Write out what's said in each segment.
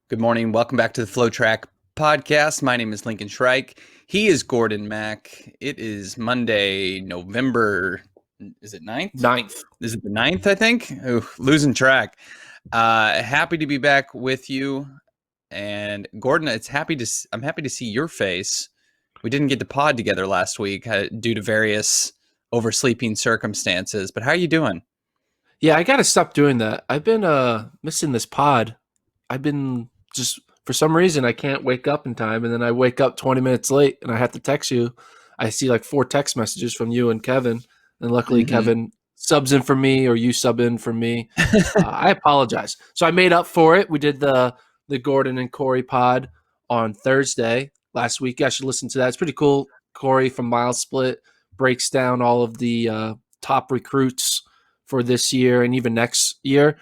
Good morning. Welcome back to the FloTrack podcast. My name is Lincoln Shrike. He is Gordon Mack. It is Monday, November, is it 9th? 9th. Is it the 9th, I think? Ooh, losing track. Happy to be back with you. And Gordon, I'm happy to see your face. We didn't get the pod together last week due to various oversleeping circumstances, but how are you doing? Yeah, I got to stop doing that. I've been missing this pod. I've been just, for some reason, I can't wake up in time, and then I wake up 20 minutes late, and I have to text you. I see like 4 text messages from you and Kevin, and luckily Kevin subs in for me, or you sub in for me. I apologize. So I made up for it. We did the Gordon and Corey pod on Thursday last week. You should listen to that. It's pretty cool. Corey from Miles Split breaks down all of the top recruits for this year and even next year.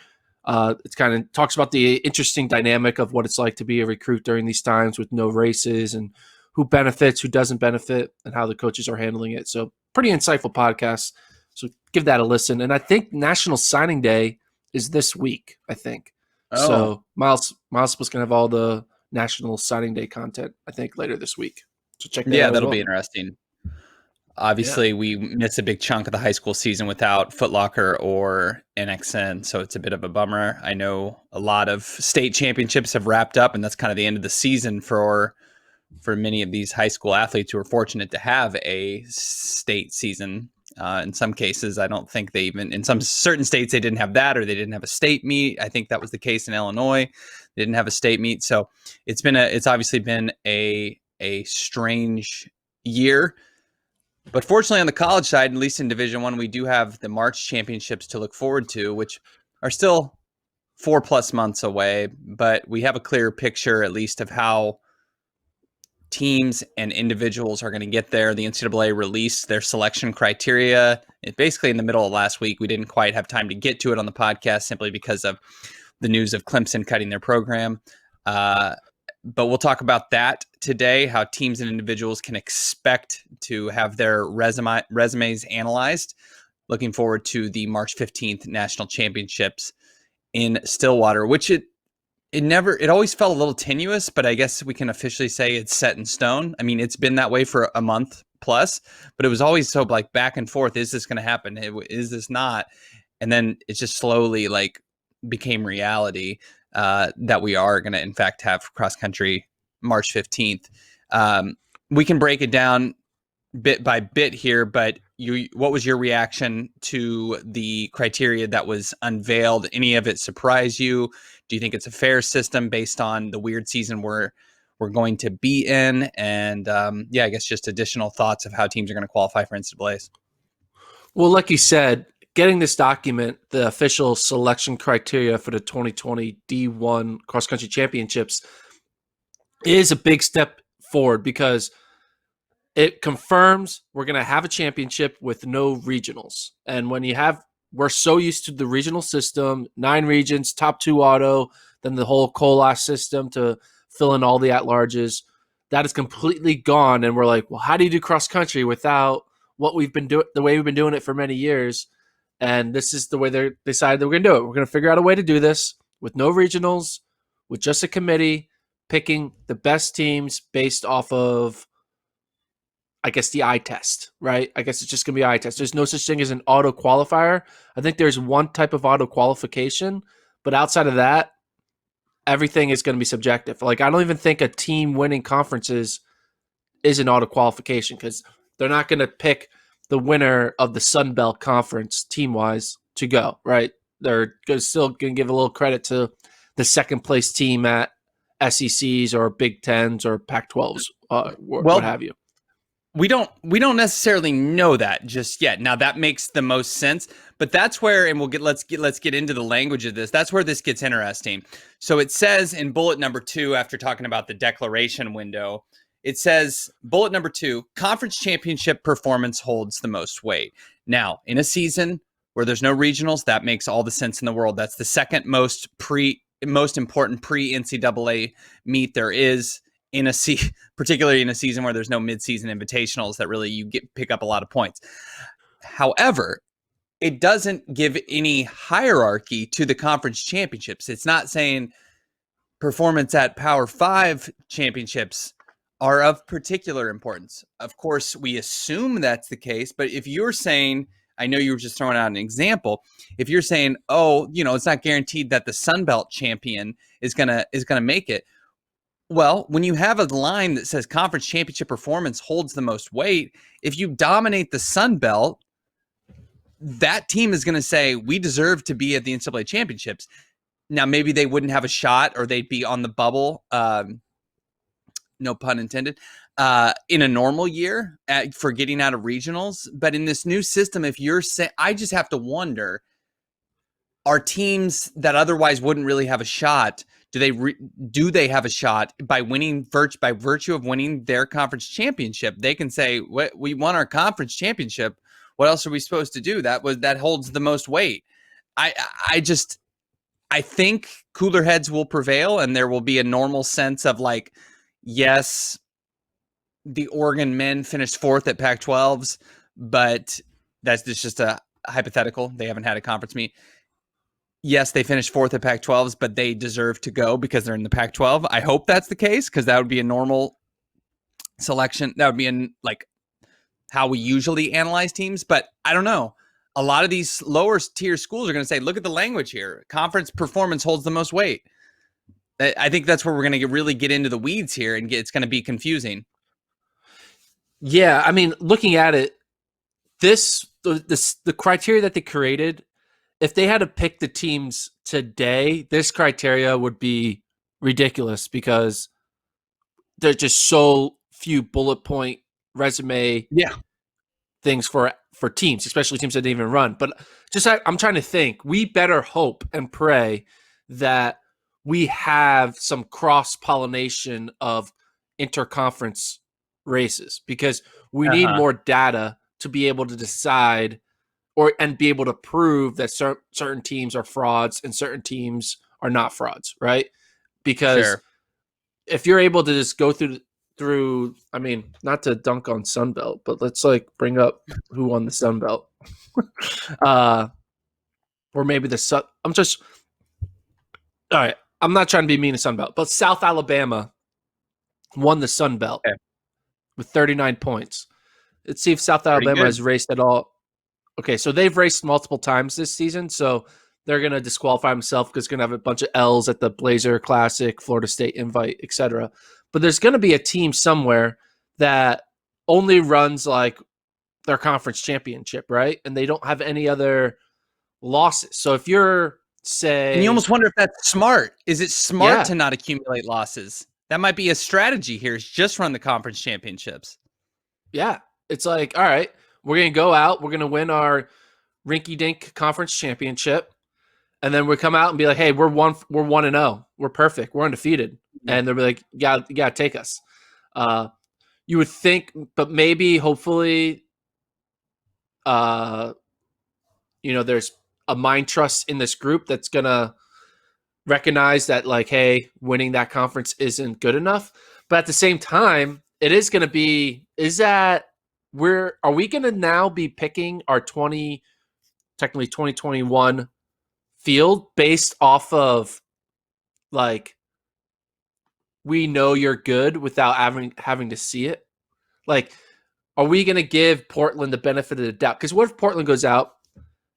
It's kind of talks about the interesting dynamic of what it's like to be a recruit during these times with no races and who benefits, who doesn't benefit, and how the coaches are handling it. So pretty insightful podcast. So give that a listen. And I think National Signing Day is this week, I think. Oh. So Miles was going to have all the National Signing Day content, I think, later this week. So check that out. Yeah, that'll be interesting. Obviously, we miss a big chunk of the high school season without Foot Locker or NXN, so it's a bit of a bummer. I know a lot of state championships have wrapped up, and that's kind of the end of the season for many of these high school athletes who are fortunate to have a state season. In some cases, I don't think in some certain states, they didn't have that, or they didn't have a state meet. I think that was the case in Illinois. They didn't have a state meet. So it's obviously been a strange year. But fortunately, on the college side, at least in Division I, we do have the March championships to look forward to, which are still 4+ months away. But we have a clear picture, at least, of how teams and individuals are going to get there. The NCAA released their selection criteria. Basically, in the middle of last week, we didn't quite have time to get to it on the podcast simply because of the news of Clemson cutting their program. But we'll talk about that today, how teams and individuals can expect to have their resumes analyzed. Looking forward to the March 15th National Championships in Stillwater, which it always felt a little tenuous, but I guess we can officially say it's set in stone. I mean, it's been that way for a month plus, but it was always so like back and forth. Is this going to happen? Is this not? And then it just slowly became reality. That we are going to, in fact, have cross country March 15th. We can break it down bit by bit here, but what was your reaction to the criteria that was unveiled? Any of it surprise you? Do you think it's a fair system based on the weird season we're going to be in? And I guess just additional thoughts of how teams are going to qualify for NCAAs. Well, like you said, getting this document, the official selection criteria for the 2020 D1 Cross Country Championships, is a big step forward because it confirms we're going to have a championship with no regionals. And when we're so used to the regional system, 9 regions, top 2 auto, then the whole COLA system to fill in all the at-larges, that is completely gone. And we're like, well, how do you do cross country without what we've been doing, the way we've been doing it for many years? And this is the way they decided that we're going to do it. We're going to figure out a way to do this with no regionals, with just a committee picking the best teams based off of, I guess, the eye test, right? I guess it's just going to be eye test. There's no such thing as an auto qualifier. I think there's one type of auto qualification, but outside of that, everything is going to be subjective. Like, I don't even think a team winning conferences is an auto qualification because they're not going to pick the winner of the Sun Belt Conference team-wise to go, right? They're still going to give a little credit to the second place team at SECs or Big Tens or Pac-12s, what have you. We don't necessarily know that just yet. Now that makes the most sense, but that's where, and let's get into the language of this. That's where this gets interesting. So it says in bullet number 2, after talking about the declaration window, it says, bullet number 2, conference championship performance holds the most weight. Now, in a season where there's no regionals, that makes all the sense in the world. That's the second most important pre-NCAA meet there is particularly in a season where there's no mid-season invitationals that really pick up a lot of points. However, it doesn't give any hierarchy to the conference championships. It's not saying performance at Power 5 championships are of particular importance. Of course, we assume that's the case, but if you're saying, I know you were just throwing out an example, if you're saying, oh, it's not guaranteed that the Sun Belt champion is gonna make it. Well, when you have a line that says conference championship performance holds the most weight, if you dominate the Sun Belt, that team is going to say, we deserve to be at the NCAA championships. Now, maybe they wouldn't have a shot, or they'd be on the bubble, no pun intended, in a normal year for getting out of regionals. But in this new system, if you're saying, I just have to wonder, are teams that otherwise wouldn't really have a shot, do they have a shot by winning by virtue of winning their conference championship? They can say, we won our conference championship. What else are we supposed to do? That holds the most weight. I think cooler heads will prevail, and there will be a normal sense of like, yes, the Oregon men finished 4th at Pac-12s, but that's just a hypothetical. They haven't had a conference meet. Yes, they finished 4th at Pac-12s, but they deserve to go because they're in the Pac-12. I hope that's the case, because that would be a normal selection. That would be how we usually analyze teams, but I don't know. A lot of these lower tier schools are going to say, look at the language here. Conference performance holds the most weight. I think that's where we're going to really get into the weeds here, and it's going to be confusing. Yeah, I mean, looking at it, the criteria that they created, if they had to pick the teams today, this criteria would be ridiculous because there's just so few bullet point resume things for teams, especially teams that didn't even run. But I'm trying to think, we better hope and pray that we have some cross-pollination of interconference races, because we need more data to be able to decide and be able to prove that certain teams are frauds and certain teams are not frauds, right? Because if you're able to just go through, I mean, not to dunk on Sunbelt, but let's like bring up who won the Sunbelt. Or maybe all right, I'm not trying to be mean to Sunbelt, but South Alabama won the Sunbelt with 39 points. Let's see if South Alabama has raced at all. Okay, so they've raced multiple times this season, so they're going to disqualify themselves because it's going to have a bunch of L's at the Blazer Classic, Florida State Invite, etc. But there's going to be a team somewhere that only runs like their conference championship, right? And they don't have any other losses. So if you're, say... And you almost wonder if that's smart. Is it smart to not accumulate losses? That might be a strategy here, is just run the conference championships. Yeah. It's like, all right, we're going to go out, we're going to win our rinky-dink conference championship, and then we come out and be like, hey, we're 1-0. We're perfect. We're undefeated. And they'll be like, you gotta take us. You would think, but maybe, hopefully, there's a mind trust in this group that's gonna recognize that, like, hey, winning that conference isn't good enough. But at the same time, it is gonna be, are we gonna now be picking our 2021 field based off of, like, we know you're good without having to see it? Like, are we going to give Portland the benefit of the doubt? Because what if Portland goes out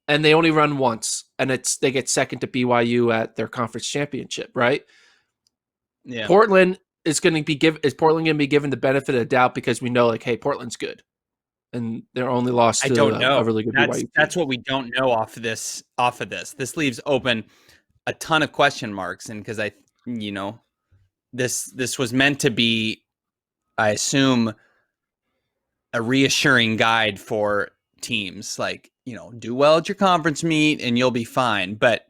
and they only run once and they get second to BYU at their conference championship, right? Yeah. Portland is Portland going to be given the benefit of the doubt because we know, like, hey, Portland's good, and they're only lost to a really good BYU team. That's what we don't know off of this. This leaves open a ton of question marks, and because this was meant to be, I assume, a reassuring guide for teams, like, do well at your conference meet and you'll be fine. But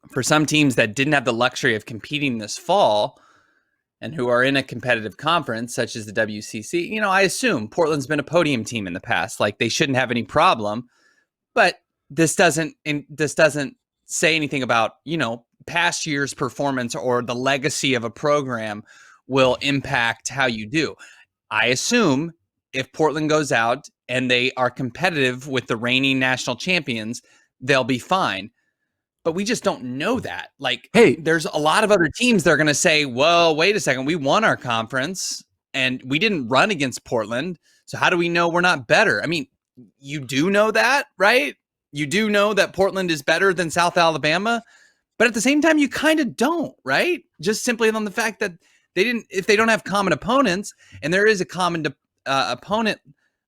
for some teams that didn't have the luxury of competing this fall and who are in a competitive conference such as the WCC, I assume Portland's been a podium team in the past. Like, they shouldn't have any problem. But this doesn't say anything about, past year's performance or the legacy of a program will impact how you do. I assume if Portland goes out and they are competitive with the reigning national champions, they'll be fine. but we just don't know that. Like, Hey, there's a lot of other teams that are going to say, well, wait a second, we won our conference and we didn't run against Portland. So how do we know we're not better? I mean, you do know that, right? You do know that Portland is better than South Alabama, but at the same time, you kind of don't, right? Just simply on the fact that if they don't have common opponents, and there is a common opponent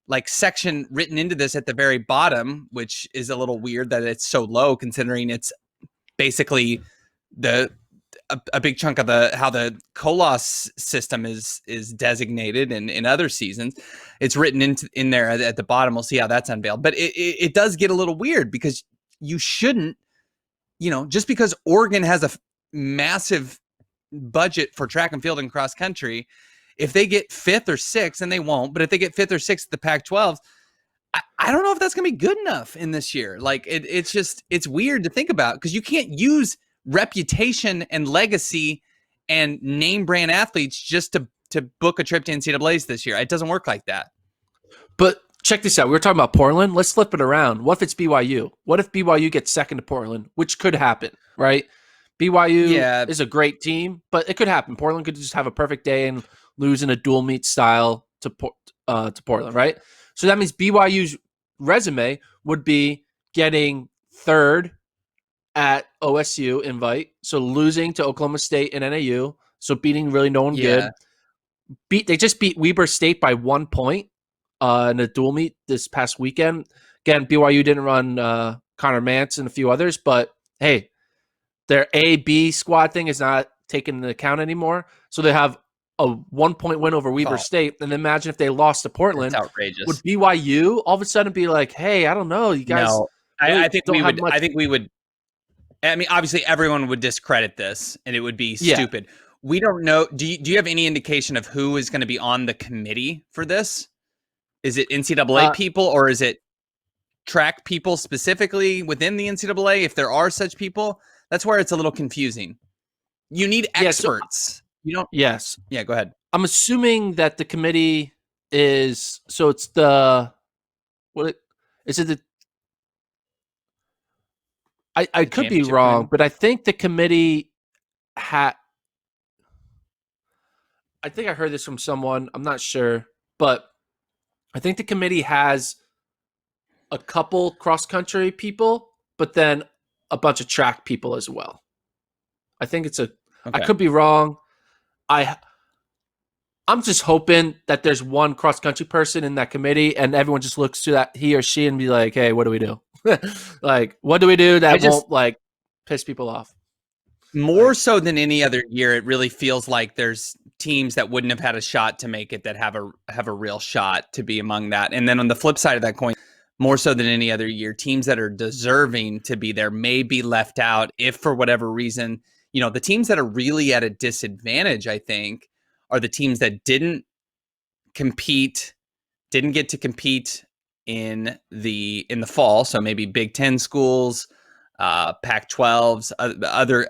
like section written into this at the very bottom, which is a little weird that it's so low considering it's basically a big chunk of how the Colos system is designated in other seasons. It's written in there at the bottom. We'll see how that's unveiled, but it does get a little weird because you shouldn't, just because Oregon has a massive budget for track and field and cross country, if they get fifth or sixth, and they won't, but if they get fifth or sixth at the Pac-12, I don't know if that's going to be good enough in this year. Like it's weird to think about because you can't use reputation and legacy and name brand athletes just to book a trip to NCAA's this year. It doesn't work like that. but check this out. We were talking about Portland. Let's flip it around. What if it's BYU? What if BYU gets second to Portland, which could happen, right? BYU is a great team, but it could happen. Portland could just have a perfect day and lose in a dual meet style to Portland, right? So that means BYU's resume would be getting third at OSU invite, so losing to Oklahoma State and NAU, so beating really no one good. They just beat Weber State by 1 point in a dual meet this past weekend. Again, BYU didn't run Connor Mance and a few others, but hey, their A-B squad thing is not taken into account anymore. So they have a 1 point win over Weber State. And imagine if they lost to Portland. That's outrageous. Would BYU all of a sudden be like, hey, I don't know, you guys? No, really I think we would. I think we would. I mean, obviously, everyone would discredit this, and it would be stupid. We don't know. Do you have any indication of who is going to be on the committee for this? Is it NCAA people, or is it track people specifically within the NCAA? If there are such people, that's where it's a little confusing. You need experts. You don't. Yes. Yeah. Go ahead. I'm assuming that the committee is it's the is it the. I could be wrong, but I think the committee I think I heard this from someone. I'm not sure, but I think the committee has a couple cross-country people, but then a bunch of track people as well. I think it's I could be wrong. I'm just hoping that there's one cross-country person in that committee and everyone just looks to that he or she and be like, hey, what do we do? Like, what do we do that won't like piss people off? More so than any other year, it really feels like there's teams that wouldn't have had a shot to make it that have a real shot to be among that. And then on the flip side of that coin, more so than any other year, teams that are deserving to be there may be left out if for whatever reason, the teams that are really at a disadvantage, I think, are the teams that didn't get to compete in the fall. So maybe Big Ten schools, Pac-12s,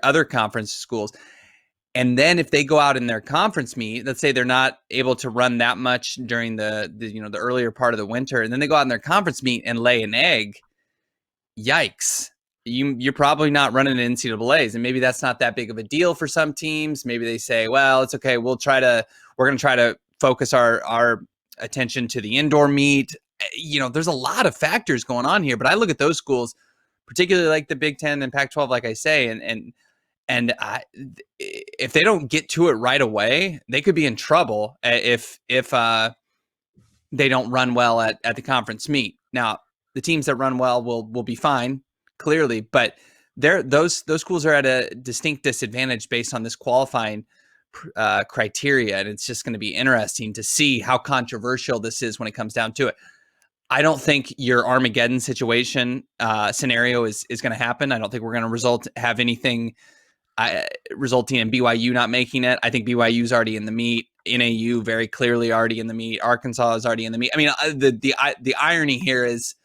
other conference schools. And then if they go out in their conference meet, let's say they're not able to run that much during the earlier part of the winter, and then they go out in their conference meet and lay an egg, yikes. You're probably not running NCAAs, and maybe that's not that big of a deal for some teams. Maybe they say, well, it's okay. We're going to try to focus our attention to the indoor meet. There's a lot of factors going on here, but I look at those schools, particularly like the Big Ten and Pac-12, like I say, and if they don't get to it right away, they could be in trouble if they don't run well at the conference meet. Now, the teams that run well will be fine, clearly, but those schools are at a distinct disadvantage based on this qualifying criteria, and it's just going to be interesting to see how controversial this is when it comes down to it. I don't think your Armageddon situation scenario is going to happen. I don't think we're going to have anything resulting in BYU not making it. I think BYU is already in the meet. NAU very clearly already in the meet. Arkansas is already in the meet. I mean, the irony here is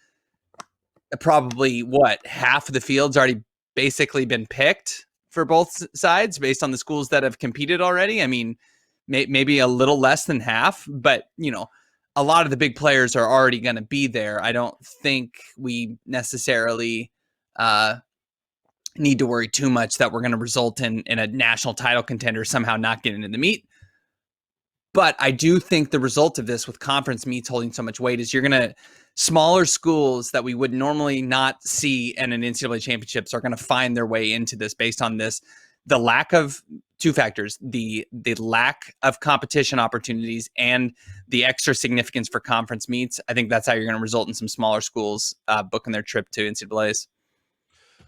probably half of the field's already basically been picked for both sides based on the schools that have competed already. I mean, maybe a little less than half, but a lot of the big players are already going to be there. I don't think we necessarily need to worry too much that we're going to result in a national title contender somehow not getting in the meet. But I do think the result of this with conference meets holding so much weight is you're going to smaller schools that we would normally not see in an NCAA championships are going to find their way into this based on this. The lack of two factors, the lack of competition opportunities and the extra significance for conference meets. I think that's how you're going to result in some smaller schools booking their trip to NCAAs.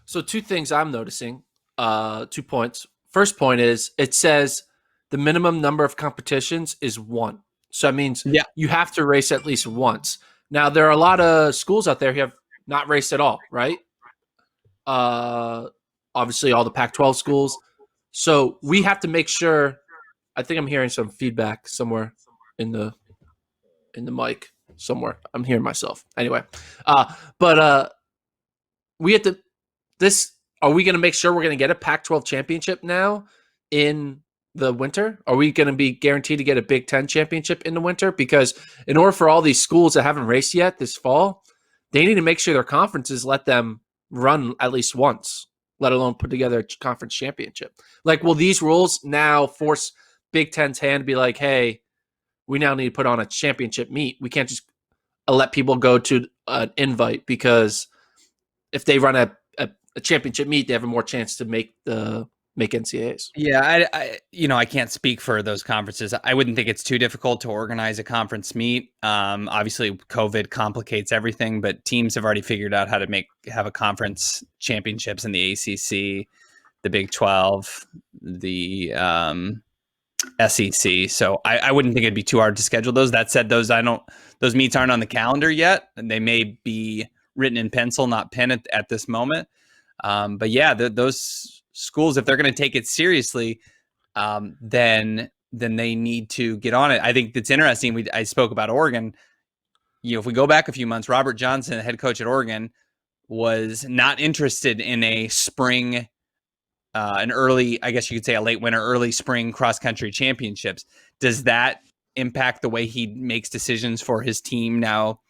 So two things I'm noticing, 2 points. First point is it says the minimum number of competitions is 1. So that means you have to race at least once. Now, there are a lot of schools out there who have not raced at all, right? Obviously, all the Pac-12 schools. So we have to make sure. I think I'm hearing some feedback somewhere in the mic somewhere. I'm hearing myself. Anyway, but we have to. This are we going to make sure we're going to get a Pac-12 championship now in the winter? Are we going to be guaranteed to get a Big Ten championship in the winter? Because in order for all these schools that haven't raced yet this fall, they need to make sure their conferences let them run at least once, let alone put together a conference championship. Like, will these rules now force Big Ten's hand to be like, hey, we now need to put on a championship meet. We can't just let people go to an invite because if they run a championship meet, they have a more chance to make NCAAs. Yeah, I can't speak for those conferences. I wouldn't think it's too difficult to organize a conference meet. Obviously, COVID complicates everything, but teams have already figured out how to have a conference championships in the ACC, the Big 12, the SEC. So I wouldn't think it'd be too hard to schedule those. That said, those meets aren't on the calendar yet, and they may be written in pencil, not pen at this moment. But yeah, those schools, if they're going to take it seriously, then they need to get on it. I think it's interesting. I spoke about Oregon. If we go back a few months, Robert Johnson, the head coach at Oregon, was not interested in a spring, an early, I guess you could say a late winter, early spring cross country championships. Does that impact the way he makes decisions for his team now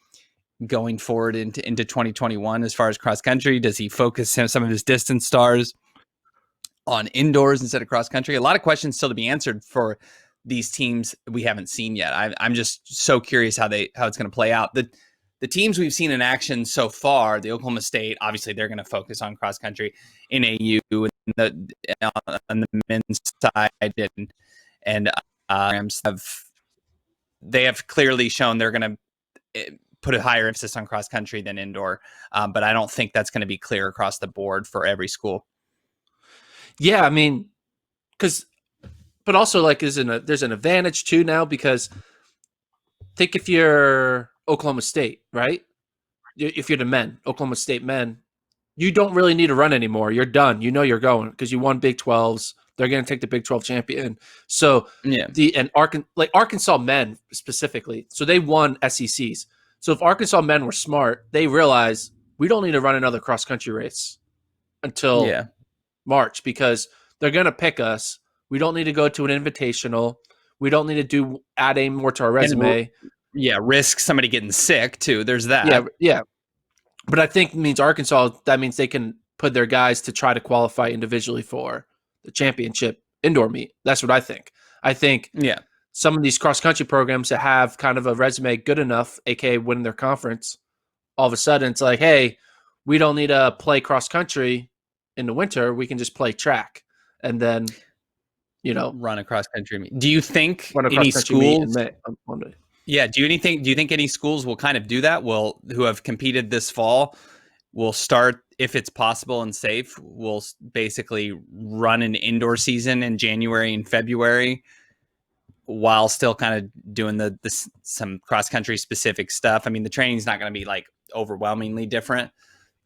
going forward into 2021 as far as cross country? Does he focus some of his distance stars on indoors instead of cross country? A lot of questions still to be answered for these teams we haven't seen yet. I'm just so curious how it's going to play out. The teams we've seen in action so far, the Oklahoma State, obviously they're going to focus on cross country. NAU on the men's side and they have clearly shown they're going to put a higher emphasis on cross country than indoor. But I don't think that's going to be clear across the board for every school. Yeah, I mean, but also like there's an advantage too now because think if you're Oklahoma State, right? If you're the men, Oklahoma State men, you don't really need to run anymore. You're done. You know you're going because you won Big 12s. They're going to take the Big 12 champion. So Arkansas men specifically, so they won SECs. So if Arkansas men were smart, they realize we don't need to run another cross country race until March because they're going to pick us. We don't need to go to an invitational. We don't need to add any more to our resume. Risk somebody getting sick too. There's that. Yeah. But I think that means they can put their guys to try to qualify individually for the championship indoor meet. That's what I think. I think some of these cross-country programs that have kind of a resume good enough, aka winning their conference, all of a sudden it's like, hey, we don't need to play cross-country in the winter. We can just play track and then, run a cross-country meet. Do you think any schools? Yeah. Do you think any schools will kind of do that? Who have competed this fall will start, if it's possible and safe, will basically run an indoor season in January and February while still kind of doing some cross country specific stuff. I mean, the training's not going to be like overwhelmingly different,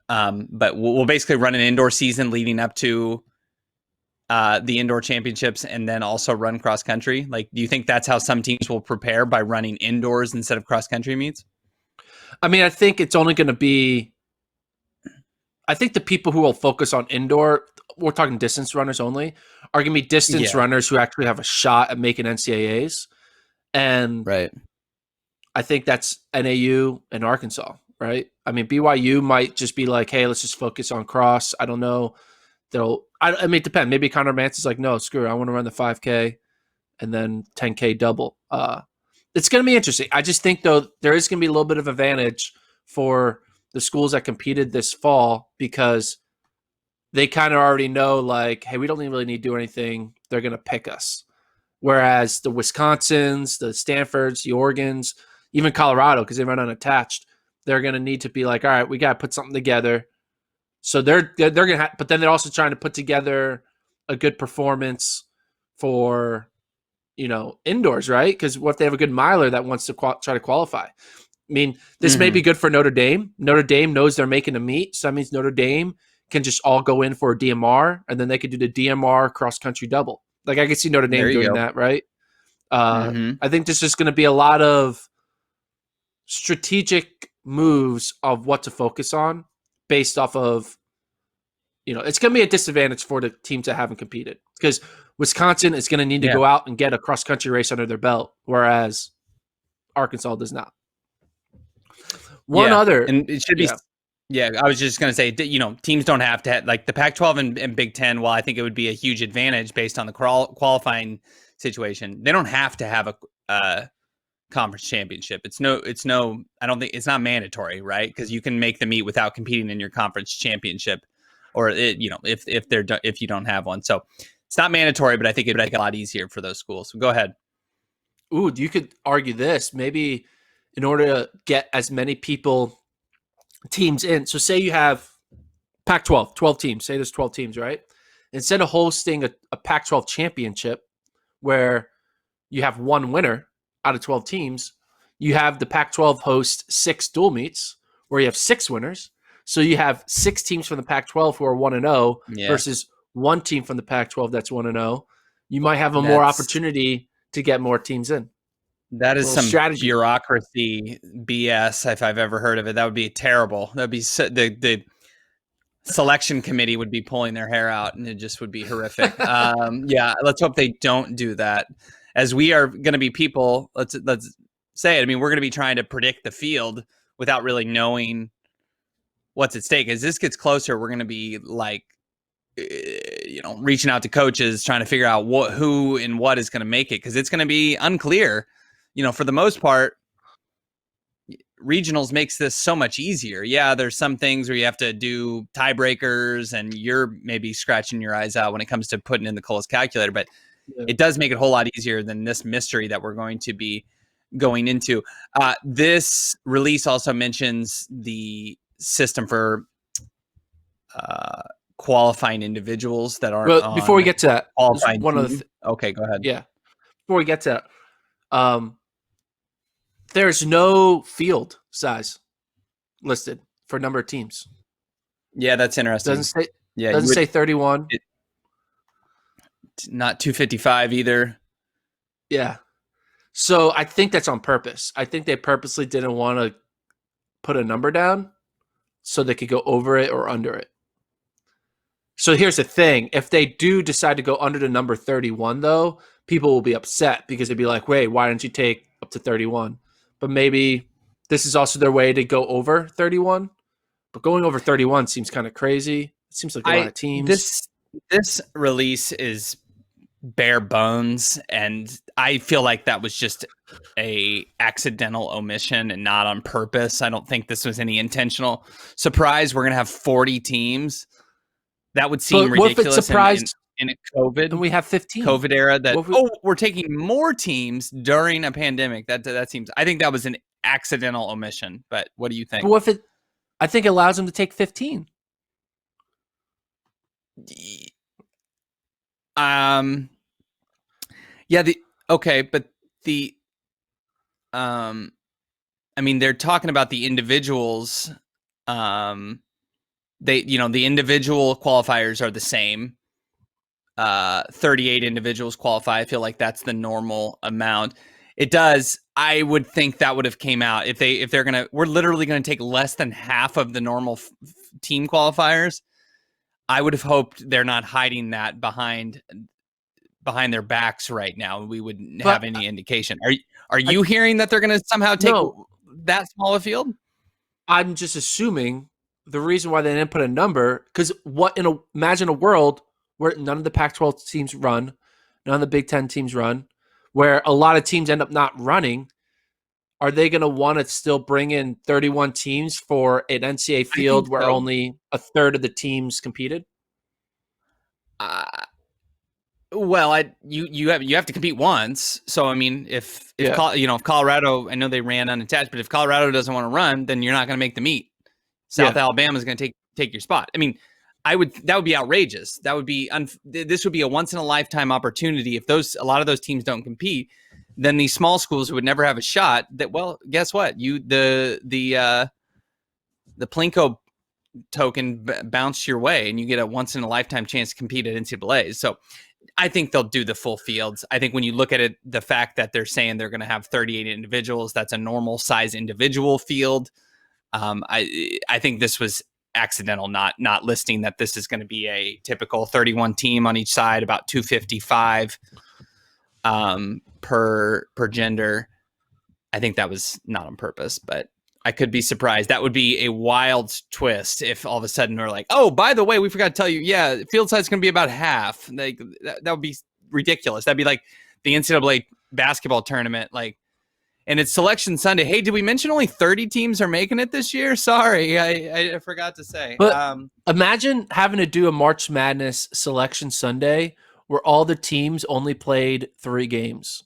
but we'll basically run an indoor season leading up to the indoor championships and then also run cross country. Like, do you think that's how some teams will prepare, by running indoors instead of cross country meets? I mean, I think it's only going to be, I think the people who will focus on indoor, we're talking distance runners only, are going to be distance runners who actually have a shot at making NCAAs. And I think that's NAU and Arkansas, right? I mean, BYU might just be like, hey, let's just focus on cross. I don't know. I mean, it depends. Maybe Connor Mance is like, no, screw it. I want to run the 5K and then 10K double. It's going to be interesting. I just think, though, there is going to be a little bit of advantage for the schools that competed this fall because they kind of already know, like, hey, we don't really need to do anything. They're going to pick us. Whereas the Wisconsins, the Stanfords, the Oregons, even Colorado, because they run unattached, they're going to need to be like, all right, we got to put something together. So they're going to, but then they're also trying to put together a good performance for, indoors, right? Because what if they have a good miler that wants to try to qualify? I mean, this may be good for Notre Dame. Notre Dame knows they're making a meet, so that means Notre Dame can just all go in for a DMR, and then they could do the DMR cross-country double. Like, I could see Notre Dame doing that, right? I think there's just going to be a lot of strategic moves of what to focus on based off of, it's going to be a disadvantage for the teams that haven't competed because Wisconsin is going to need to go out and get a cross-country race under their belt, whereas Arkansas does not. One other, and it should be. Yeah, I was just going to say, teams don't have to have, like the Pac-12 and Big Ten. While I think it would be a huge advantage based on the qualifying situation, they don't have to have a conference championship. I don't think it's not mandatory, right? Because you can make the meet without competing in your conference championship, or if you don't have one. So it's not mandatory, but I think it'd make it a lot easier for those schools. So go ahead. Ooh, you could argue this maybe in order to get as many teams in. So say you have Pac-12, 12 teams. Say there's 12 teams, right? Instead of hosting a Pac-12 championship where you have one winner out of 12 teams, you have the Pac-12 host 6 dual meets where you have 6 winners. So you have 6 teams from the Pac-12 who are 1-0 versus one team from the Pac-12 that's 1-0. You might have more opportunity to get more teams in. That is some strategy. Bureaucracy BS if I've ever heard of it. That would be terrible. That would be the selection committee would be pulling their hair out, and it just would be horrific. Let's hope they don't do that. As we are going to be people, let's say it. I mean, we're going to be trying to predict the field without really knowing what's at stake. As this gets closer, we're going to be like, reaching out to coaches, trying to figure out who and what is going to make it, because it's going to be unclear. For the most part, regionals makes this so much easier. Yeah, there's some things where you have to do tiebreakers, and you're maybe scratching your eyes out when it comes to putting in the coolest calculator, but it does make it a whole lot easier than this mystery that we're going to be going into. This release also mentions the system for qualifying individuals that aren't. Well, before we get to that, qualifying okay, go ahead. Yeah, before we get to that, there's no field size listed for number of teams. Yeah, that's interesting. Doesn't say 31. Not 255 either. Yeah. So I think that's on purpose. I think they purposely didn't want to put a number down so they could go over it or under it. So here's the thing. If they do decide to go under the number 31, though, people will be upset because they'd be like, wait, why didn't you take up to 31? But maybe this is also their way to go over 31. But going over 31 seems kind of crazy. It seems like a lot of teams. This release is bare bones, and I feel like that was just a accidental omission and not on purpose. I don't think this was any intentional surprise. We're going to have 40 teams. That would seem ridiculous in a COVID. And we have 15. COVID era we're taking more teams during a pandemic. That seems, I think that was an accidental omission, but what do you think? But I think it allows them to take 15. I mean, they're talking about the individuals. The individual qualifiers are the same. 38 individuals qualify. I feel like that's the normal amount. It does. I would think that would have came out if they're gonna. We're literally going to take less than half of the normal team qualifiers. I would have hoped they're not hiding that behind their backs right now. We wouldn't have any indication. Are you hearing that they're going to somehow take that small a field? I'm just assuming the reason why they didn't put a number, because imagine a world where none of the Pac-12 teams run, none of the Big Ten teams run, where a lot of teams end up not running. Are they going to want to still bring in 31 teams for an NCAA I think field where so. only a third of the teams competed? Uh, well, you have to compete once. So I mean, if Colorado, I know they ran unattached, but if Colorado doesn't want to run, then you're not going to make the meet. South Alabama is going to take your spot. I mean, that would be outrageous. That would be this would be a once in a lifetime opportunity. If a lot of those teams don't compete, then these small schools would never have a shot. Well, guess what? The Plinko token bounced your way, and you get a once in a lifetime chance to compete at NCAAs. So I think they'll do the full fields. I think when you look at it, the fact that they're saying they're going to have 38 individuals, that's a normal size individual field. I think this was accidental, not listing that this is going to be a typical 31 team on each side, about 255 per gender. I think that was not on purpose, but I could be surprised. That would be a wild twist if all of a sudden we're like, oh, by the way, we forgot to tell you, yeah, field size is going to be about half. Like that would be ridiculous. That'd be like the NCAA basketball tournament, like. And it's Selection Sunday. Hey, did we mention only 30 teams are making it this year? Sorry, I forgot to say. But imagine having to do a March Madness Selection Sunday where all the teams only played 3 games.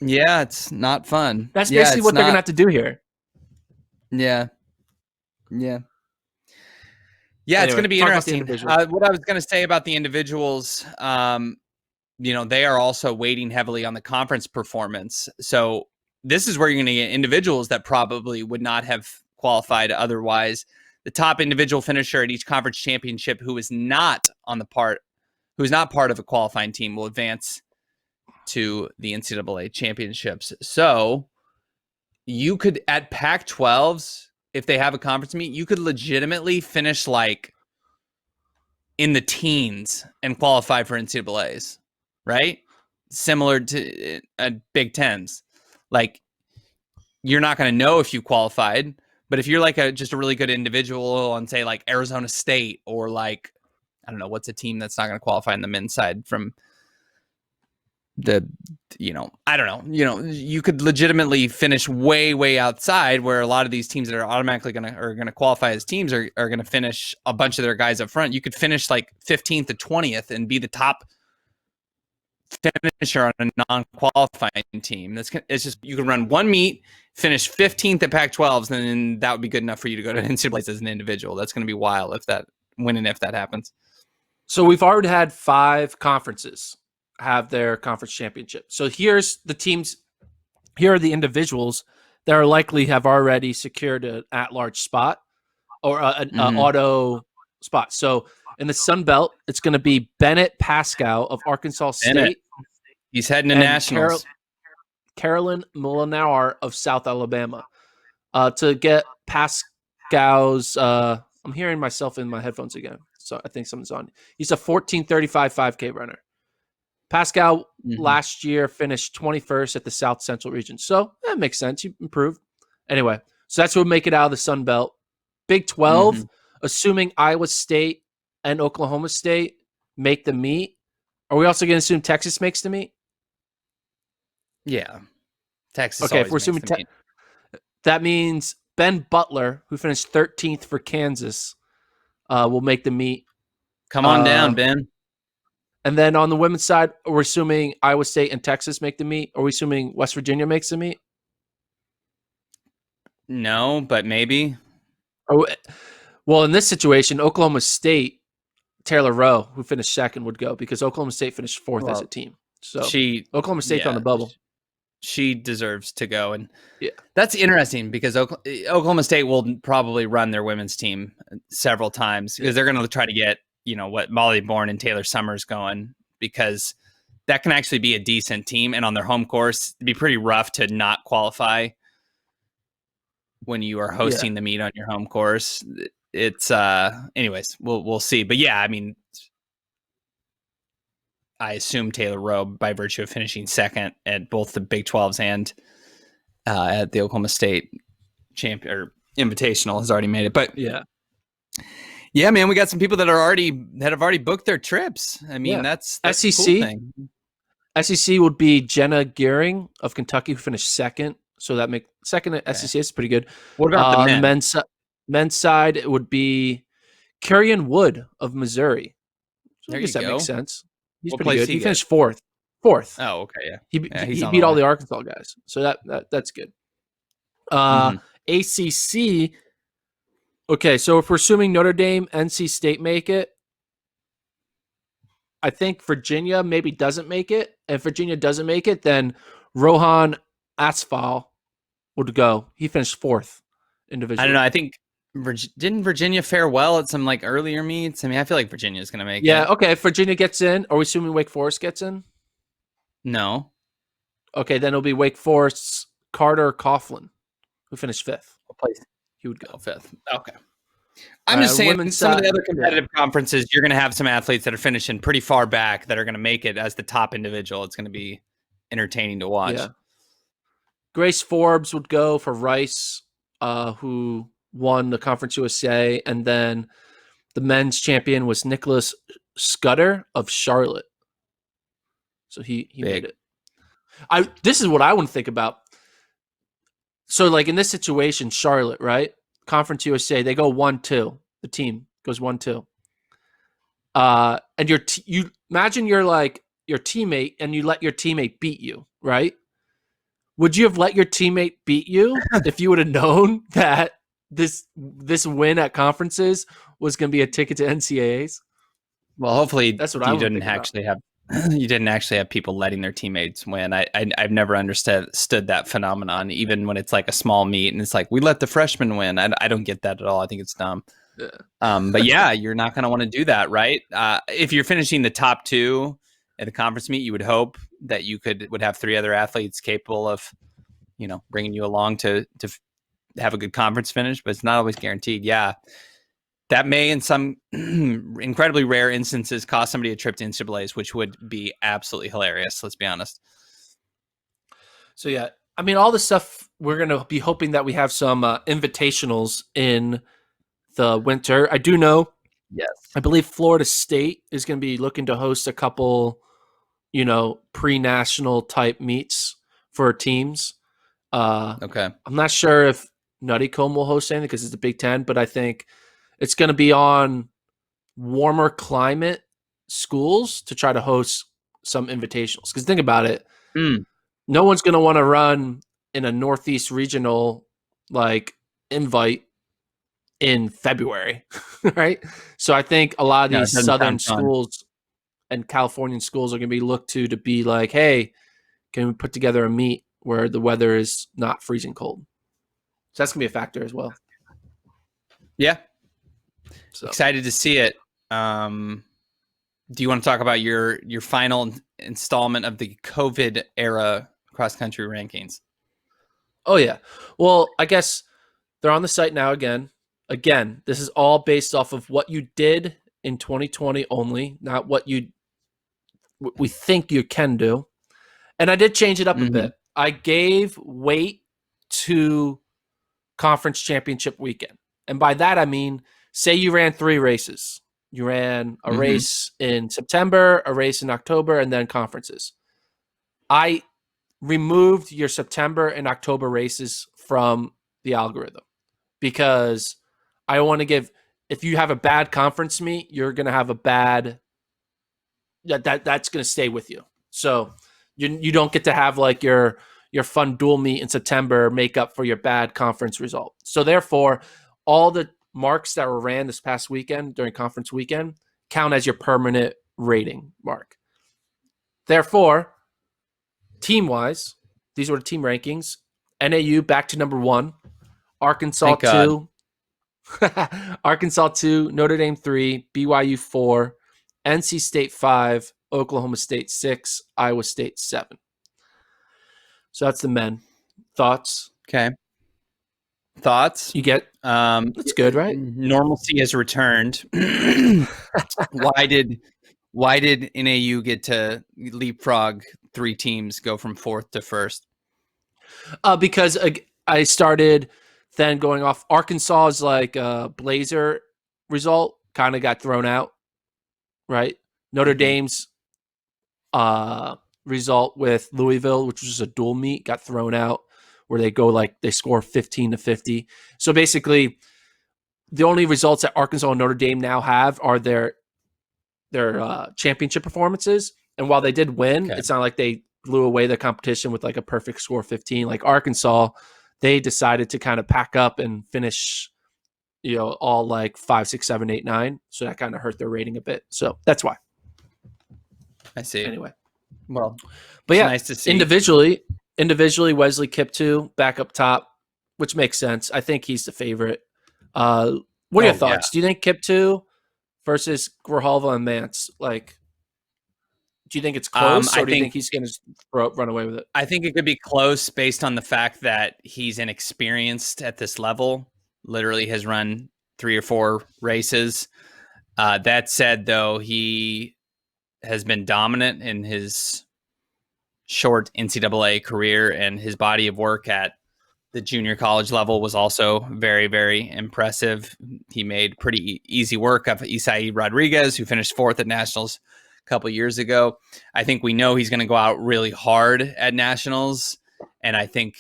Yeah, it's not fun. That's basically what they're going to have to do here. Yeah. Anyway, it's going to be interesting. What I was going to say about the individuals, they are also weighting heavily on the conference performance. So this is where you're going to get individuals that probably would not have qualified otherwise. The top individual finisher at each conference championship who is not part of a qualifying team will advance to the NCAA championships. So you could, at Pac-12s, if they have a conference meet, you could legitimately finish like in the teens and qualify for NCAAs, right? Similar to Big Tens. Like, you're not going to know if you qualified, but if you're like just a really good individual on, say, like Arizona State, or like, I don't know, what's a team that's not going to qualify on the men's side from I don't know, you could legitimately finish way, way outside, where a lot of these teams that are automatically going to qualify as teams are going to finish a bunch of their guys up front. You could finish like 15th to 20th and be the top finisher on a non-qualifying team. It's just, you can run one meet, finish 15th at Pac-12s, and then that would be good enough for you to go to NCAAs as an individual. That's going to be wild if that happens. So we've already had 5 conferences have their conference championship. So here's the teams. Here are the individuals that are likely have already secured an at-large spot or an auto spot. So in the Sun Belt, it's going to be Bennett Pascal of Arkansas State. He's heading to nationals. Carolyn Molinaro of South Alabama. To get Pascal's, I'm hearing myself in my headphones again, so I think something's on. He's a 14:35 5K runner. Pascal last year finished 21st at the South Central region, so that makes sense. You improved. Anyway, so that's what would make it out of the Sun Belt. Big 12, assuming Iowa State and Oklahoma State make the meet. Are we also going to assume Texas makes the meet? Yeah. Texas. Okay, if we're assuming that means Ben Butler, who finished 13th for Kansas, will make the meet. Come on down, Ben. And then on the women's side, we're assuming Iowa State and Texas make the meet. Are we assuming West Virginia makes the meet? No, but maybe. Well, in this situation, Oklahoma State, Taylor Rowe, who finished second, would go because Oklahoma State finished 4th as a team. So Oklahoma State's on the bubble. She deserves to go. And that's interesting because Oklahoma State will probably run their women's team several times because they're going to try to get, what Molly Bourne and Taylor Summers going, because that can actually be a decent team. And on their home course, it'd be pretty rough to not qualify when you are hosting the meet on your home course. It's anyways, we'll see. But yeah, I mean, I assume Taylor Rowe, by virtue of finishing second at both the Big 12s and at the Oklahoma State champion or Invitational, has already made it. But Yeah, man, we got some people that have already booked their trips. I mean, Yeah. that's a cool SEC. thing. SEC would be Jenna Gearing of Kentucky, who finished second. So that make second at Okay. SEC is pretty good. What about the On the men? men's side, it would be Kerrion Wood of Missouri. So I There guess you that makes go. sense. He's What pretty place good. he He get? finished fourth. Fourth. Oh, okay, yeah. He Yeah, he's he on the beat all way. the Arkansas guys. So that's good. Mhm. ACC. Okay, so if we're assuming Notre Dame, NC State make it, I think Virginia maybe doesn't make it. If Virginia doesn't make it, then Rohan Asfal would go. He finished fourth I don't know. individually. I think didn't Virginia fare well at some like earlier meets? I mean, I feel like Virginia's going to make Yeah, it. okay. If Virginia gets in, are we assuming Wake Forest gets in? No. Okay, then it'll be Wake Forest's Carter Coughlin, who finished fifth. What place? He would go. Oh, fifth. Okay. I'm just saying Women's some of side, the other competitive conferences, you're going to have some athletes that are finishing pretty far back that are going to make it as the top individual. It's going to be entertaining to watch. Yeah. Grace Forbes would go for Rice, who won the Conference USA, and then the men's champion was Nicholas Scudder of Charlotte. So he made it. This is what I want to think about. So like in this situation, Charlotte, right? Conference USA, they go 1-2. The team goes 1-2. And you imagine you're like your teammate and you let your teammate beat you, right? Would you have let your teammate beat you if you would have known that this win at conferences was going to be a ticket to NCAAs? Well, hopefully That's what I you would didn't think about. actually have you didn't actually have people letting their teammates win. I've never understood that phenomenon, even when it's like a small meet and it's like we let the freshmen win. I don't get that at all. I think it's dumb. Yeah. But yeah, you're not going to want to do that, right? If you're finishing the top two at the conference meet, you would hope that you would have three other athletes capable of, bringing you along to have a good conference finish, but it's not always guaranteed. Yeah. That may, in some incredibly rare instances, cost somebody a trip to NCAAs, which would be absolutely hilarious. Let's be honest. So yeah, I mean, all the stuff we're going to be hoping that we have some invitationals in the winter. I do know. Yes. I believe Florida State is going to be looking to host a couple, pre-national type meets for teams. Okay. I'm not sure if Nuttycombe will host anything because it's the Big Ten, but I think it's going to be on warmer climate schools to try to host some invitationals. Because think about it, no one's going to want to run in a Northeast regional like invite in February, right? So I think a lot of No, it these doesn't Southern sound fun. schools and Californian schools are going to be looked to be like, hey, can we put together a meet where the weather is not freezing cold? So that's going to be a factor as well. Yeah. So Excited to see it. Do you want to talk about your final installment of the COVID era cross country rankings? Oh yeah. Well, I guess they're on the site now again. Again, this is all based off of what you did in 2020 only, not what we think you can do. And I did change it up a bit. I gave weight to conference championship weekend. And by that I mean, say you ran 3 races. You ran a race in September, a race in October, and then conferences. I removed your September and October races from the algorithm because I want to give, if you have a bad conference meet, you're going to have a bad, that's going to stay with you. So you don't get to have like your fun dual meet in September make up for your bad conference result. So therefore, all the marks that were ran this past weekend during conference weekend count as your permanent rating mark. Therefore, team-wise, these were the team rankings. NAU back to number 1. Arkansas 2. Arkansas 2. Notre Dame 3. BYU 4. NC State 5. Oklahoma State 6. Iowa State 7. So that's the men. Thoughts? Okay. Thoughts? You get that's good, right? Normalcy has returned. Why did NAU get to leapfrog 3 teams, go from 4th to 1st? Because I started then going off. Arkansas is like a Blazer result kind of got thrown out, right? Notre Dame's result with Louisville, which was a dual meet, got thrown out where they score 15 to 50. So basically, the only results that Arkansas and Notre Dame now have are their championship performances. And while they did win, it's not like they blew away the competition with like a perfect score 15. Like Arkansas, they decided to kind of pack up and finish, all like 5, 6, 7, 8, 9. So that kind of hurt their rating a bit. So that's why. I see. Anyway. Well, but yeah, nice to see. Individually, Wesley Kiptoo back up top, which makes sense. I think he's the favorite. What are your thoughts? Yeah. Do you think Kiptoo versus Grijalva and Mance, like, do you think it's close, or do you think he's going to run away with it? I think it could be close based on the fact that he's inexperienced at this level. Literally has run 3 or 4 races. That said, though, he has been dominant in his short NCAA career, and his body of work at the junior college level was also very, very impressive. He made pretty easy work of Isai Rodriguez, who finished 4th at Nationals a couple years ago. I think we know he's going to go out really hard at Nationals. And I think,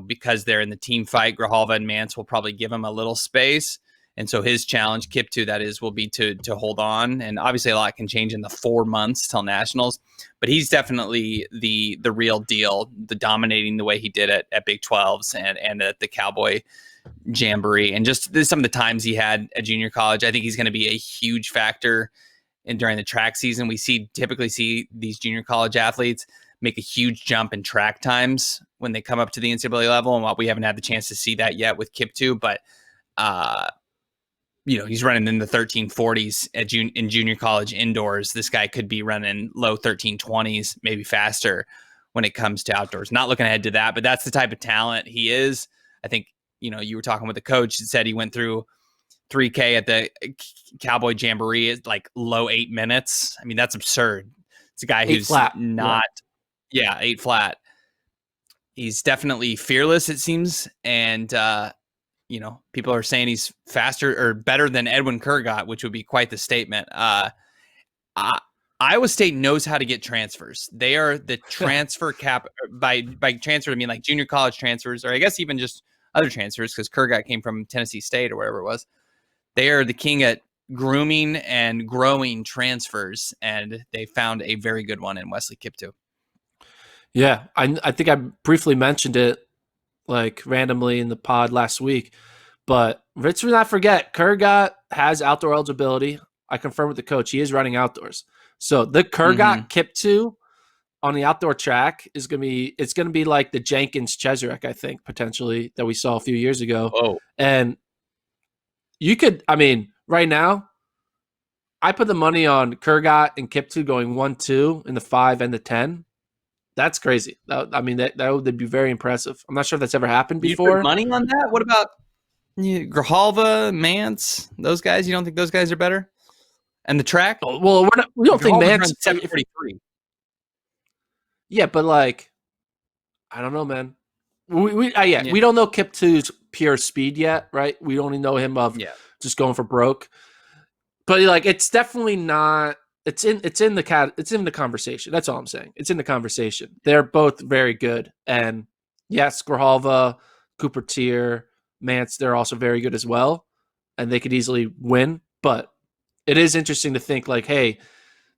because they're in the team fight, Grijalva and Mance will probably give him a little space. And so his challenge, Kiptoo, that is, will be to hold on. And obviously a lot can change in the 4 months till Nationals. But he's definitely the real deal, the dominating the way he did at Big 12s and at the Cowboy Jamboree. And just some of the times he had at junior college, I think he's going to be a huge factor during the track season. We typically see these junior college athletes make a huge jump in track times when they come up to the NCAA level. And while we haven't had the chance to see that yet with Kiptoo, but he's running in the 1340s in junior college indoors. This guy could be running low 1320s, maybe faster when it comes to outdoors. Not looking ahead to that, but that's the type of talent he is. I think, you were talking with the coach that said he went through 3K at the Cowboy Jamboree at like low 8 minutes. I mean, that's absurd. It's a guy who's not, 8 flat. He's definitely fearless, it seems. And, people are saying he's faster or better than Edwin Kurgat, which would be quite the statement. Iowa State knows how to get transfers. They are the transfer cap. By transfer, I mean like junior college transfers, or I guess even just other transfers, because Kurgat came from Tennessee State or wherever it was. They are the king at grooming and growing transfers, and they found a very good one in Wesley Kiptoo. Yeah, I think I briefly mentioned it like randomly in the pod last week, but let's not forget Kurgat has outdoor eligibility. I confirmed with the coach he is running outdoors. So the Kurgat Kiptoo on the outdoor track is going to be like the Jenkins Cheserek, I think, potentially, that we saw a few years ago. Oh, and right now, I put the money on Kurgat and Kiptoo going 1-2 in the 5 and the 10. That's crazy. That would be very impressive. I'm not sure if that's ever happened before. You put money on that? What about Grijalva, Mance? Those guys? You don't think those guys are better? And the track? Well, we don't think Mance 743. Yeah, but like, I don't know, man. We don't know Kiptoo's pure speed yet, right? We only know him of just going for broke. But like, it's definitely not. It's in the conversation. That's all I'm saying. It's in the conversation. They're both very good, and yes, Grijalva, Cooper Tier, Mance, they're also very good as well, and they could easily win. But it is interesting to think like, hey,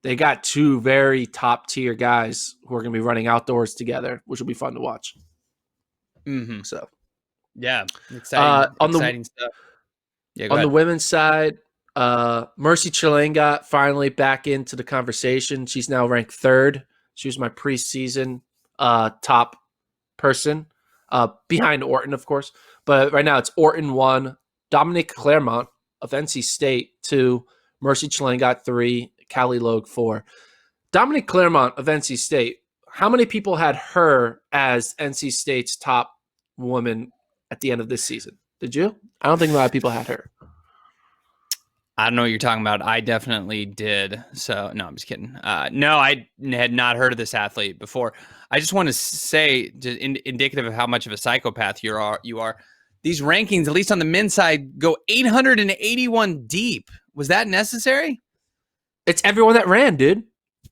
they got 2 very top tier guys who are going to be running outdoors together, which will be fun to watch. Mm-hmm. So, yeah, exciting stuff. Yeah, on the women's side, Mercy Chilenga finally back into the conversation. She's now ranked 3rd. She was my preseason top person, behind Orton, of course. But right now it's Orton 1, Dominique Claremont of NC State 2, Mercy Chilenga 3, Callie Logue 4. Dominique Claremont of NC State, how many people had her as NC State's top woman at the end of this season? Did you? I don't think a lot of people had her. I don't know what you're talking about. I definitely did. So, no, I'm just kidding. No, I had not heard of this athlete before. I just want to say, indicative of how much of a psychopath you are. These rankings, at least on the men's side, go 881 deep Was that necessary? It's everyone that ran, dude.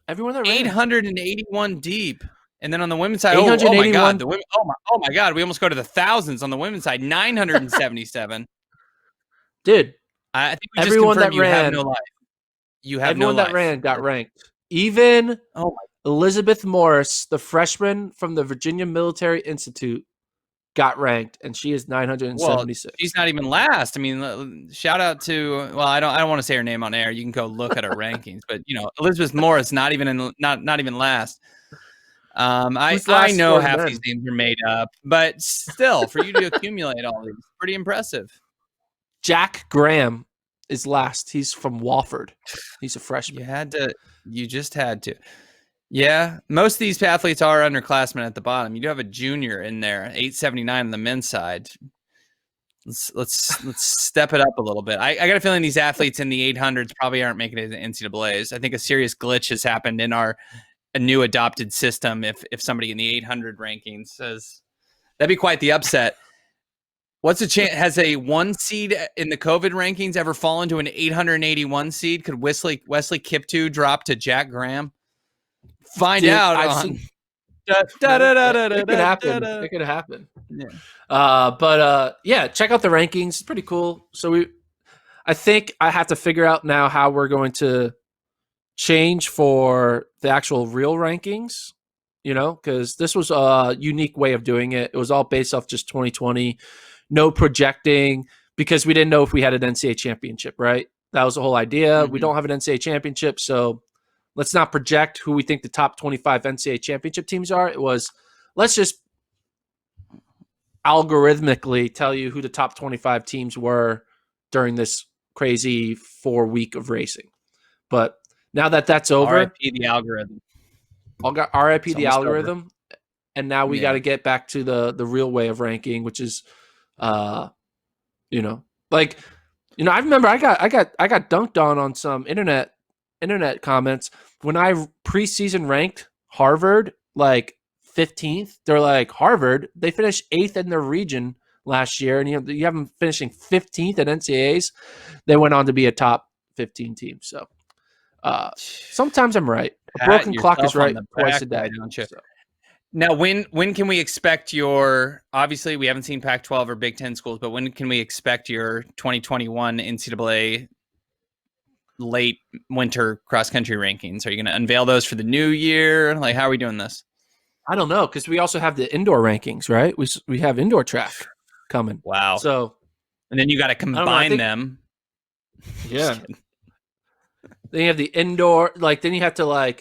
Everyone that ran. 881 deep. And then on the women's side, oh my God, the women, oh my God, we almost go to the thousands on the women's side. 977. Dude, I think we everyone just confirmed that you ran, have no life. You have everyone no that life. ran got ranked. Even Elizabeth Morris, the freshman from the Virginia Military Institute, got ranked, and she is 976. Well, she's not even last. I mean, shout out to I don't want to say her name on air. You can go look at her rankings, but Elizabeth Morris not even last. I know half these names are made up, but still, for you to accumulate all these, pretty impressive. Jack Graham is last. He's from Wofford. He's a freshman. You just had to. Yeah, most of these athletes are underclassmen at the bottom. You do have a junior in there, 879 on the men's side. Let's step it up a little bit. I got a feeling these athletes in the 800s probably aren't making it to NCAAs. I think a serious glitch has happened in a new adopted system. If somebody in the 800 rankings says that'd be quite the upset. What's the chance? Has a 1 seed in the COVID rankings ever fallen to an 881 seed? Could Wesley Kiptoo drop to Jack Graham? Find out. It could happen. It could happen. Yeah. Yeah, check out the rankings. It's pretty cool. So I think I have to figure out now how we're going to change for the actual real rankings, because this was a unique way of doing it. It was all based off just 2020, no projecting, because we didn't know if we had an NCAA championship, right? That was the whole idea. Mm-hmm. We don't have an NCAA championship, so let's not project who we think the top 25 NCAA championship teams are. It was, let's just algorithmically tell you who the top 25 teams were during this crazy 4 week of racing. But now that that's over, RIP the algorithm. RIP the algorithm. Over. And now we got to get back to the real way of ranking, which is, I remember I got dunked on some internet comments when I preseason ranked Harvard like 15th. They're like, Harvard, they finished 8th in their region last year, and you have them finishing 15th at NCAAs. They went on to be a top 15 team. So sometimes I'm right. A broken clock is right twice a day. Don't you? So. Now, when can we expect your? Obviously, we haven't seen Pac-12 or Big Ten schools, but when can we expect your 2021 NCAA late winter cross country rankings? Are you going to unveil those for the new year? Like, how are we doing this? I don't know, because we also have the indoor rankings, right? We have indoor track coming. Wow. So, and then you got to combine them. Yeah. Then you have the indoor, then you have to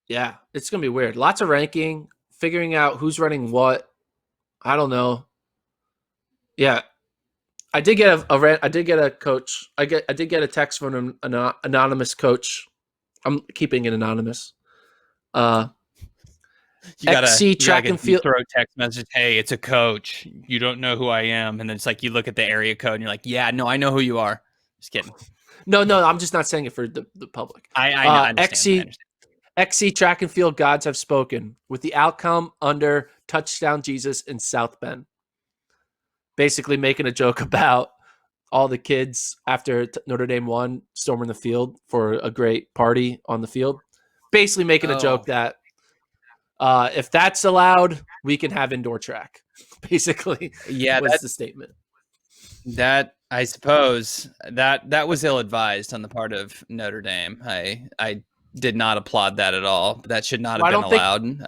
yeah, it's going to be weird. Lots of ranking, figuring out who's running what. I don't know. Yeah. I did get a coach. I did get a text from an anonymous coach. I'm keeping it anonymous. XC track and field. Throw a text message. Hey, it's a coach. You don't know who I am, and then it's like you look at the area code and you're like, yeah, no, I know who you are. Just kidding. No, I'm just not saying it for the public. I understand. XC track and field gods have spoken with the outcome under touchdown Jesus in South Bend. Basically making a joke about all the kids after Notre Dame won storming the field for a great party on the field. Basically making a joke that if that's allowed, we can have indoor track. Basically, that's the statement. That I suppose that was ill-advised on the part of Notre Dame. I did not applaud that at all. That should not have been allowed.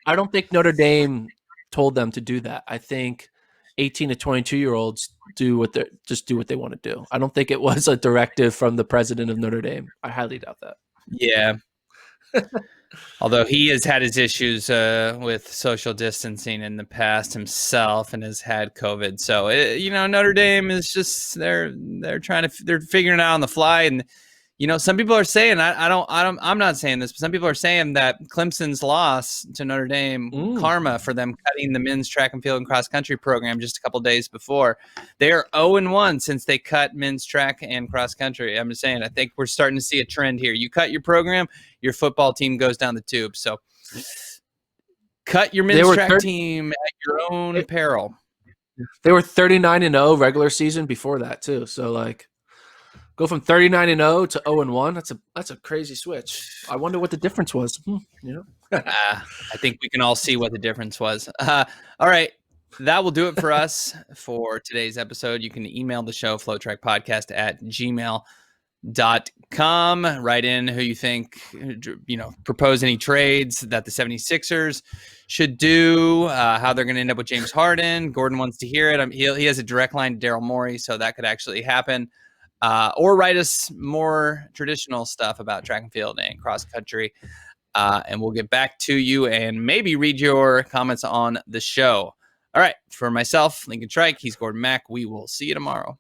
I don't think Notre Dame told them to do that. I think 18 to 22-year-olds do what they want to do. I don't think it was a directive from the president of Notre Dame. I highly doubt that. Yeah. Although he has had his issues with social distancing in the past himself and has had COVID. So, Notre Dame is just, they're figuring it out on the fly. And, some people are saying, I'm not saying this, but some people are saying that Clemson's loss to Notre Dame, karma for them cutting the men's track and field and cross country program just a couple days before. They are 0-1 since they cut men's track and cross country. I'm just saying, I think we're starting to see a trend here. You cut your program, your football team goes down the tube. So cut your men's track team at your own peril. They were 39-0 regular season before that too. So Go from 39-0 to 0-1. That's a crazy switch. I wonder what the difference was. I think we can all see what the difference was. All right. That will do it for us for today's episode. You can email the show, FloTrackPodcast at gmail.com. Write in who you think, propose any trades that the 76ers should do, how they're going to end up with James Harden. Gordon wants to hear it. He has a direct line to Daryl Morey, so that could actually happen. Or write us more traditional stuff about track and field and cross country. And we'll get back to you and maybe read your comments on the show. All right. For myself, Lincoln Trike, he's Gordon Mack. We will see you tomorrow.